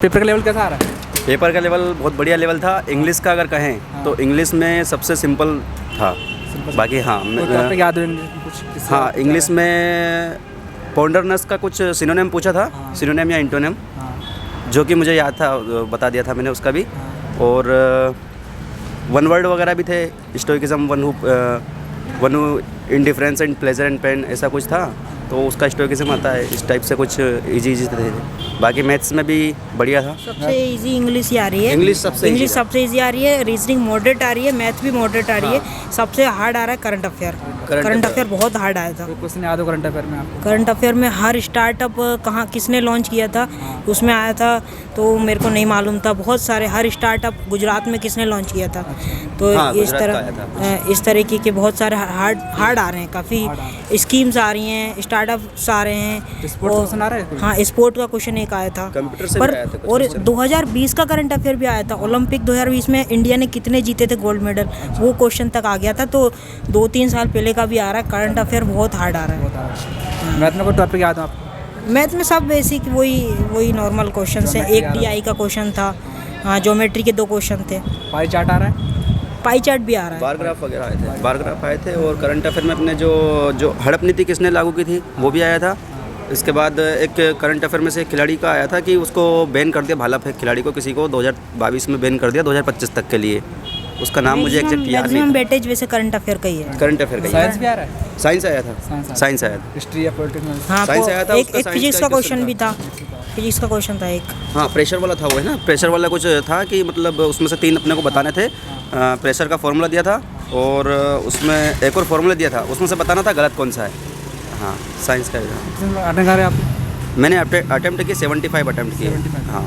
Paper का level कैसा आ रहा है? पेपर का लेवल बहुत बढ़िया लेवल था। इंग्लिश का अगर कहें तो इंग्लिश में सबसे सिंपल था। बाकी हाँ याद है कुछ? हाँ, इंग्लिश में पॉन्डरनेस का कुछ सिनोनिम पूछा था, सिनोनिम या इंटोनिम, जो कि मुझे याद था, बता दिया था मैंने उसका भी। और वन वर्ड वगैरह भी थे, stoicism, one who indifference and pleasure and pain, ऐसा कुछ था, तो उसका स्टोइकिज्म आता है। इस टाइप से कुछ इजी थे। बाकी मैथ्स में भी बढ़िया था। सबसे इजी इंग्लिश ही आ रही है। इंग्लिश सबसे इजी आ रही है। रीजनिंग मॉडरेट आ रही है, मैथ भी मॉडरेट आ रही है। सबसे हार्ड आ रहा है करंट अफेयर। करंट अफेयर बहुत हार्ड आया था। क्वेश्चन याद हो करंट अफेयर में आपको? करंट अफेयर में हर स्टार्टअप कहाँ किसने लॉन्च किया था उसमें आया था, तो मेरे को नहीं मालूम था। बहुत सारे हर स्टार्टअप गुजरात में किसने लॉन्च किया था, तो इस तरीके के बहुत सारे हार्ड आ रहे हैं। काफ़ी स्कीम्स आ रही हैं, स्टार्टअप्स आ रहे हैं। क्वेश्चन आ रहा है? हाँ, स्पोर्ट का क्वेश्चन एक आया था कंप्यूटर से पर, भी आया था। और 2020 का करंट अफेयर भी आया था। ओलंपिक 2020 में इंडिया ने कितने जीते थे गोल्ड मेडल, वो क्वेश्चन तक आ गया था। तो 2-3 साल पहले का भी आ रहा है। करंट अफेयर बहुत हार्ड आ रहा है। मैथ में कोई टॉपिक याद हो आपको? मैथ में सब बेसिक वही नॉर्मल क्वेश्चन है। एक DI का क्वेश्चन था। हाँ, ज्योमेट्री के 2 क्वेश्चन थे। पाई चार्ट आ रहा है? पाई चार्ट भी आ रहा है। बार ग्राफ वगैरह आए थे, बार ग्राफ आए थे। और करंट अफेयर में अपने जो हड़प नीति किसने लागू की थी वो भी आया था। इसके बाद एक करंट अफेयर में से एक खिलाड़ी का आया था कि उसको बैन कर दिया, भाला फेंक खिलाड़ी को किसी को 2022 में बैन कर दिया 2025 तक के लिए। उसका नाम मुझे एग्जैक्ट याद नहीं। वेटेज वैसे करंट अफेयर का ही है। करंट अफेयर का साइंस भी आ रहा है? साइंस आया था, साइंस आया था। हिस्ट्री या पॉलिटिक्स? हाँ, साइंस आया था। एक फिजिक्स का क्वेश्चन भी था। फिजिक्स का क्वेश्चन था एक। हाँ, प्रेशर वाला था वो, है ना। प्रेशर वाला कुछ था कि मतलब उसमें से 3 अपने को बताने थे। प्रेशर का फॉर्मूला दिया था और उसमें एक और फॉर्मूला दिया था, उसमें से बताना था गलत कौन सा है। हाँ, साइंस का है। आप? मैंने अटेम्प्ट किए 75 अटेम्प्ट किए। हाँ,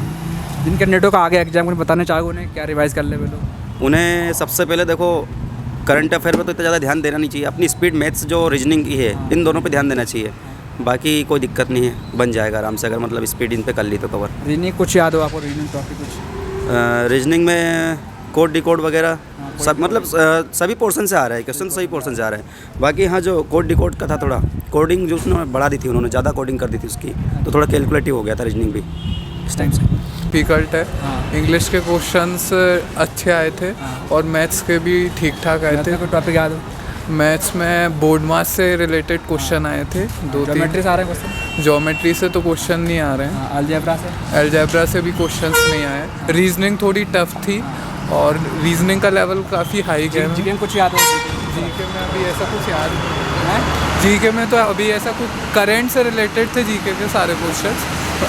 जिन कैंडिडेटों का आगे एग्जाम को बताना चाहोगे उन्हें क्या रिवाइज कर ले वे लोग? उन्हें सबसे पहले देखो, करंट अफेयर पे तो इतना ज़्यादा ध्यान देना नहीं चाहिए। अपनी स्पीड, मैथ्स जो रीजनिंग की है, इन दोनों पे ध्यान देना चाहिए। बाकी कोई दिक्कत नहीं है, बन जाएगा आराम से, अगर मतलब स्पीड इन पे कर ली तो कवर। रीजनिंग कुछ याद हो आपको? रीजनिंग टॉपिक कुछ? रीजनिंग में कोड डिकोड वगैरह सब, मतलब सभी पोर्शन से आ रहा है क्वेश्चन, सभी पोर्शन से आ रहा है। बाकी हाँ, जो कोड डिकोड का था, थोड़ा कोडिंग जो उसने बढ़ा दी थी, उन्होंने ज़्यादा कोडिंग कर दी थी उसकी, तो थोड़ा कैलकुलेटिव हो गया था रीजनिंग भी इस टाइम से। डिफ़िकल्ट है। इंग्लिश के क्वेश्चंस अच्छे आए थे और मैथ्स के भी ठीक ठाक आए थे। कोई टॉपिक याद हो? मैथ्स में बोर्ड मास से रिलेटेड क्वेश्चन आए थे 2-3। ज्योमेट्री से आ रहे हैं क्वेश्चन? ज्योमेट्री से तो क्वेश्चन नहीं आ रहे हैं। अलजेब्रा से भी क्वेश्चंस नहीं आए। रीजनिंग थोड़ी टफ थी और रीजनिंग का लेवल काफ़ी हाई है। जीके में कुछ याद हो? जीके में अभी ऐसा कुछ याद नहीं है। जीके में तो अभी ऐसा कुछ करंट से रिलेटेड थे जीके के सारे क्वेश्चन,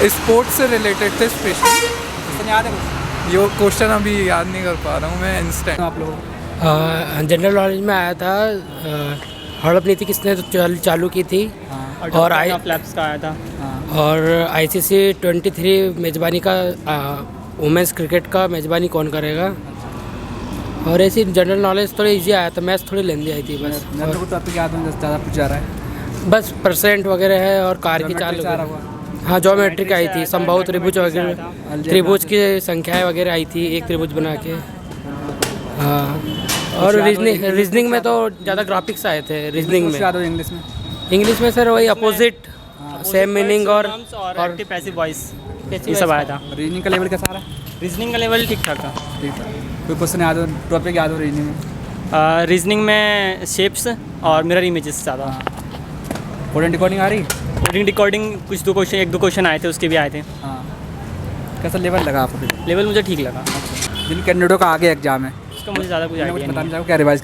स्पोर्ट्स से रिलेटेड थे स्पेशली। क्वेश्चन याद है? ये क्वेश्चन अभी याद नहीं कर पा रहा हूँ मैं इंस्टेंट। आप लोग जनरल नॉलेज में आया था, हड़प नीति किसने चालू की थी, और फ्लैप्स का आया था, और ICC 23 मेज़बानी का, वुमेंस क्रिकेट का मेज़बानी कौन करेगा। और ऐसी जनरल नॉलेज थोड़ी इजी आया था। मैथ्स थोड़ी लेंदी आई थी बस। टॉपिक याद हो? ज़्यादा कुछ जा रहा है? बस परसेंट वगैरह है और कार की चाल। हाँ, ज्योमेट्रिक आई थी, संभव त्रिभुज वगैरह, त्रिभुज की संख्याएं वगैरह आई थी, एक त्रिभुज बना के। हाँ, और रीजनिंग में तो ज़्यादा ग्राफिक्स आए थे रीजनिंग में। इंग्लिश में सर वही अपोजिट, सेम मीनिंग और एक्टिव पैसिव वॉइस, ये सब आया था। रीजनिंग का लेवल कैसा आ रहा है? रीजनिंग का लेवल ठीक ठाक था। कोई क्वेश्चन याद हो? टॉपिक याद हो रीजनिंग में? रीजनिंग में शेप्स और मिरर इमेजेस ज़्यादा। कोडिंग डिकोडिंग आ रही? कोडिंग डिकोडिंग कुछ 1-2 क्वेश्चन आए थे, उसके भी आए थे। हाँ, कैसा लेवल लगा आपको? लेवल मुझे ठीक लगा। जिन कैंडिडेटों का आगे एग्जाम है उसका मुझे ज़्यादा कुछ आइडिया नहीं है। बताना चाहो क्या रिवाइज